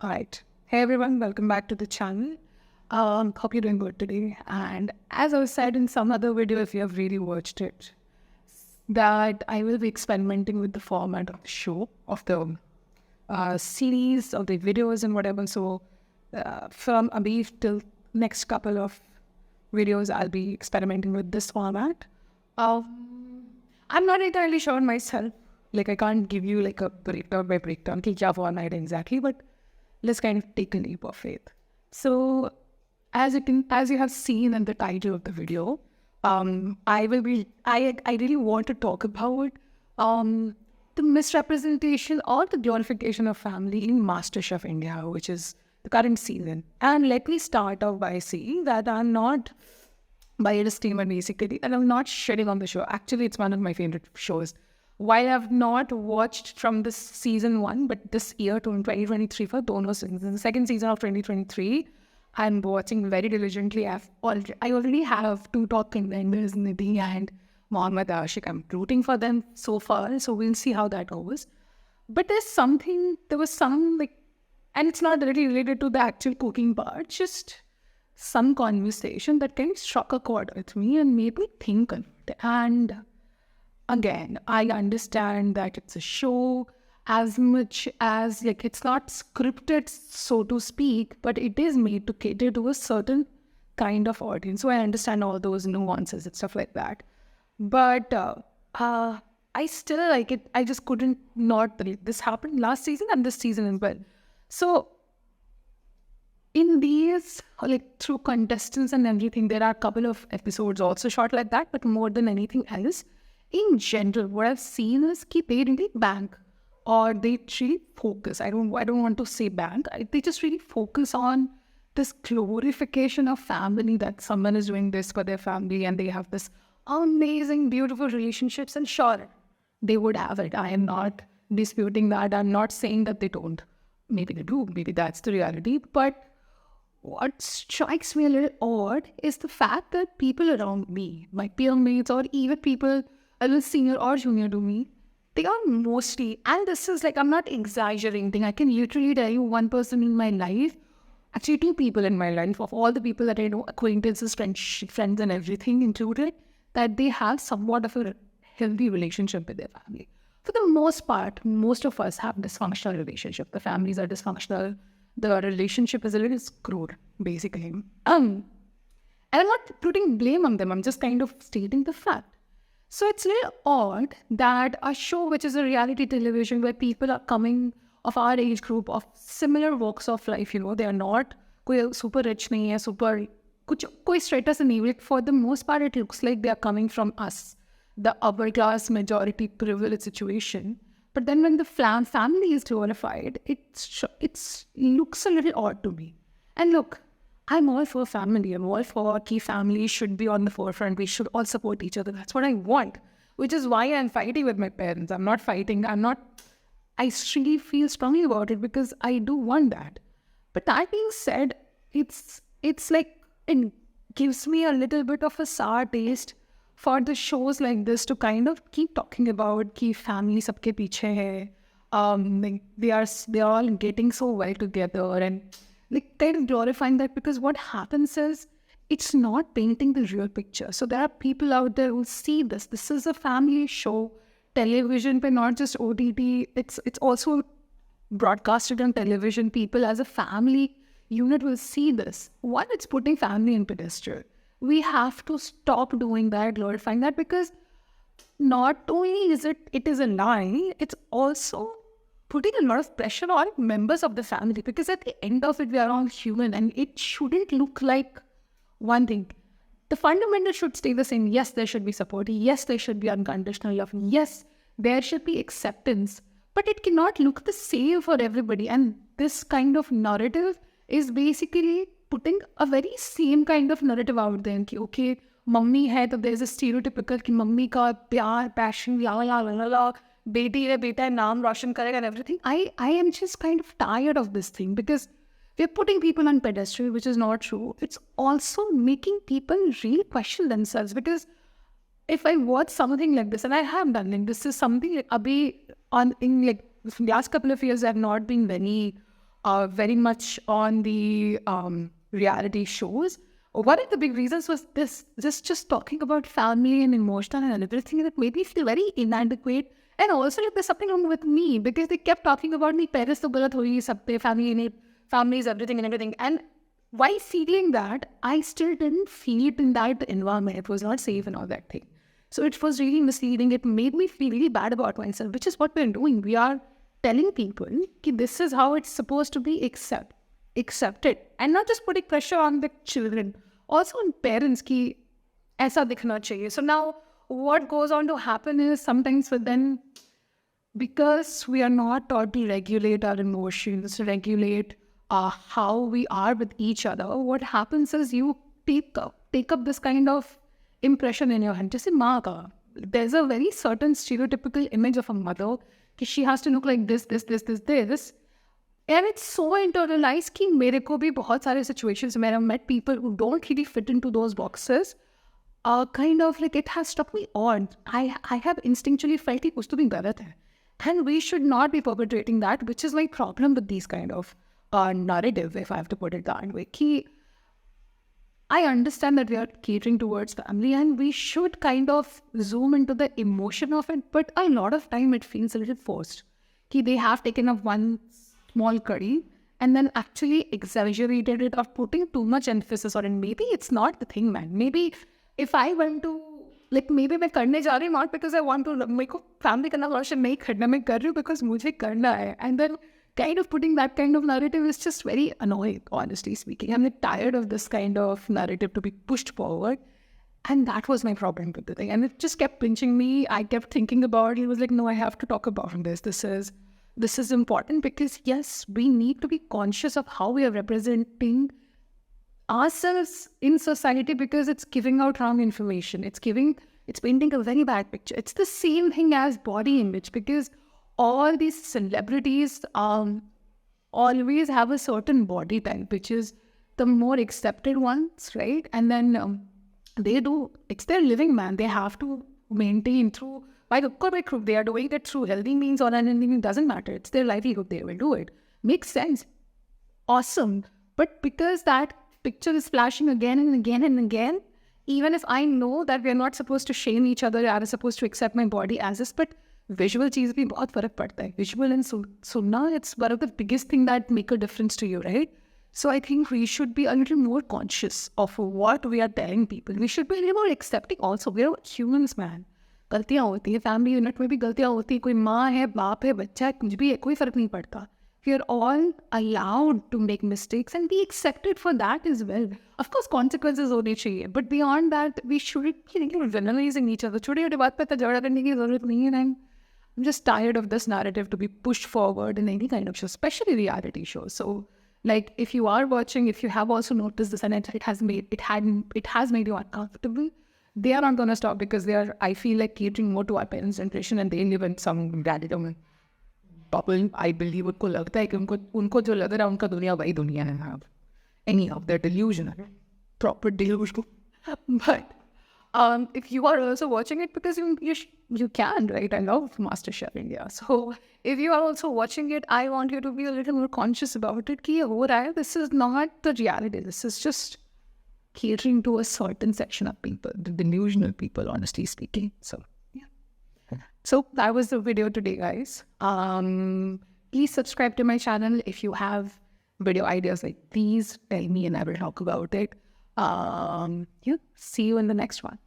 Alright. Hey everyone, welcome back to the channel. Hope you're doing good today. And as I said in some other video, if you have really watched it, that I will be experimenting with the format of the show, of the series, of the videos and whatever. So from Abhi till next couple of videos, I'll be experimenting with this format. I'm not entirely sure myself. Like I can't give you like a breakdown by breakdown, ki kya format exactly, but let's kind of take a leap of faith. So as you have seen in the title of the video, I really want to talk about the misrepresentation or the glorification of family in MasterChef India, which is the current season. And let me start off by saying that I'm not, by a disclaimer basically, and I'm not shitting on the show. Actually, it's one of my favorite shows. While I've not watched from this season 1, but this year, 2023, for dono seasons, the second season of 2023, I'm watching very diligently. I already have two top contenders, Nidhi and Mohammad Ashik. I'm rooting for them so far, so we'll see how that goes. But there was some and it's not really related to the actual cooking part, just some conversation that kind of struck a chord with me and made me think on it. And again, I understand that it's a show as much as it's not scripted, so to speak, but it is made to cater to a certain kind of audience. So I understand all those nuances and stuff like that. But I still like it. I just couldn't not believe this happened last season and this season as well. So in these, through contestants and everything, there are a couple of episodes also shot like that, but more than anything else, in general, what I've seen is they really bank, or they really focus. I don't want to say bank. They just really focus on this glorification of family, that someone is doing this for their family and they have this amazing, beautiful relationships. And sure, they would have it. I am not disputing that. I'm not saying that they don't. Maybe they do. Maybe that's the reality. But what strikes me a little odd is the fact that people around me, my peer mates, or even people a little senior or junior to me, they are mostly, and this is I'm not exaggerating, I can literally tell you one person in my life, actually two people in my life, of all the people that I know, acquaintances, friends and everything included, that they have somewhat of a healthy relationship with their family. For the most part, most of us have dysfunctional relationship. The families are dysfunctional. The relationship is a little screwed, basically. And I'm not putting blame on them. I'm just kind of stating the fact. So it's a little odd that a show which is a reality television where people are coming of our age group, of similar walks of life, they are not super rich, super koi status enabled. For the most part, it looks like they are coming from us, the upper class majority privileged situation. But then when the family is glorified, it looks a little odd to me. And look, I'm all for family. I'm all for key families should be on the forefront. We should all support each other. That's what I want, which is why I'm fighting with my parents. I'm not fighting. I really feel strongly about it because I do want that. But that being said, it's like it gives me a little bit of a sour taste for the shows like this to kind of keep talking about ki family sabke piche hai. They are all getting so well together and kind of glorifying that, because what happens is it's not painting the real picture. So there are people out there who see this. This is a family show, television, but not just OTT. It's also broadcasted on television. People as a family unit will see this. One, it's putting family in pedestal. We have to stop doing that, glorifying that, because not only is it is a lie, it's also putting a lot of pressure on members of the family, because at the end of it, we are all human and it shouldn't look like one thing. The fundamentals should stay the same. Yes, there should be support. Yes, there should be unconditional love. Yes, there should be acceptance, but it cannot look the same for everybody. And this kind of narrative is basically putting a very same kind of narrative out there. Ki, okay, mummy hai, so there's a stereotypical ki mummy ka pyar, passion, la la la la la. Beti hai, beta hai, naam roshan karega and everything. I am just kind of tired of this thing, because we're putting people on pedestal, which is not true. It's also making people really question themselves, because if I watch something like this, and I have done, this is something in last couple of years I've not been very very much on the reality shows. One of the big reasons was just talking about family and emotional and everything that made me feel very inadequate. And also, like, there's something wrong with me because they kept talking about me. Parents to galat hui, sab pe family, families, everything and everything. And while feeling that, I still didn't feel it in that environment. It was not safe and all that thing. So it was really misleading. It made me feel really bad about myself, which is what we're doing. We are telling people that this is how it's supposed to be accepted, and not just putting pressure on the children, also on parents ki aisa dikhna chahiye. So now what goes on to happen is sometimes with them, because we are not taught to regulate our emotions, regulate how we are with each other, what happens is you take up this kind of impression in your head. Just maa ka, there's a very certain stereotypical image of a mother कि she has to look like this. And it's so internalized कि मेरे को भी बहुत सारे situations where I've met people who don't really fit into those boxes. Kind of like it has struck me odd. I have instinctually felt कि कुछ तो भी गलत है. And we should not be perpetrating that, which is my problem with these kind of narrative, if I have to put it that way. Ki, I understand that we are catering towards family and we should kind of zoom into the emotion of it, but a lot of time it feels a little forced. Ki they have taken up one small curry and then actually exaggerated it or putting too much emphasis on it. Maybe it's not the thing, man. Maybe if I went to, like, maybe मैं करने जा रही हूँ not because I want to, मेरे को family करना वर्षन नहीं करना, मैं कर रही हूँ because मुझे करना है. And then kind of putting that kind of narrative is just very annoying, honestly speaking. I'm tired of this kind of narrative to be pushed forward. And that was my problem with the thing. And it just kept pinching me. I kept thinking about it. It was like, no, I have to talk about this. This is important because, yes, we need to be conscious of how we are representing ourselves in society because it's giving out wrong information. It's painting a very bad picture. It's the same thing as body image because all these celebrities always have a certain body type, which is the more accepted ones, right? And then it's their living, man. They have to maintain through, by they are doing it through healthy means or unhealthy means, doesn't matter. It's their livelihood. They will do it. Makes sense. Awesome. But because that picture is flashing again and again and again, even if I know that we're not supposed to shame each other, I'm supposed to accept my body as is, but visual cheese bhi bahut farak padta hai. Visual and sunna, it's one of the biggest thing that make a difference to you, right? So I think we should be a little more conscious of what we are telling people. We should be a little more accepting also. We're humans, man. गलतियाँ होती है, family unit में भी गलतियाँ होती है, कोई माँ है, बाप है, बच्चा है, कुछ भी है, कोई फर्क नहीं पड़ता. We are all allowed to make mistakes and be accepted for that as well. Of course, consequences होने चाहिए, but beyond that, we shouldn't be villainizing each other. छोटी छोटी बात पे तो झगड़ा करने की जरूरत नहीं है. I'm just tired of this narrative to be pushed forward in any kind of show, especially reality shows. So, like, if you are watching, if you have also noticed this and it has made you uncomfortable, they are not going to stop because they are, I feel like, catering more to our parents' generation and they live in some random bubble. I believe उनको लगता है कि उनको जो लग रहा है उनका दुनिया वही दुनिया है. Anyhow, they're delusional, proper delusional. But if you are also watching it, because you can, right? I love MasterChef India. So if you are also watching it, I want you to be a little more conscious about it. कि हो रहा है, this is not the reality. This is just catering to a certain section of people, the delusional people, honestly speaking. So yeah. So that was the video today, guys. Please subscribe to my channel. If you have video ideas like these, tell me and I will talk about it. Yeah, see you in the next one.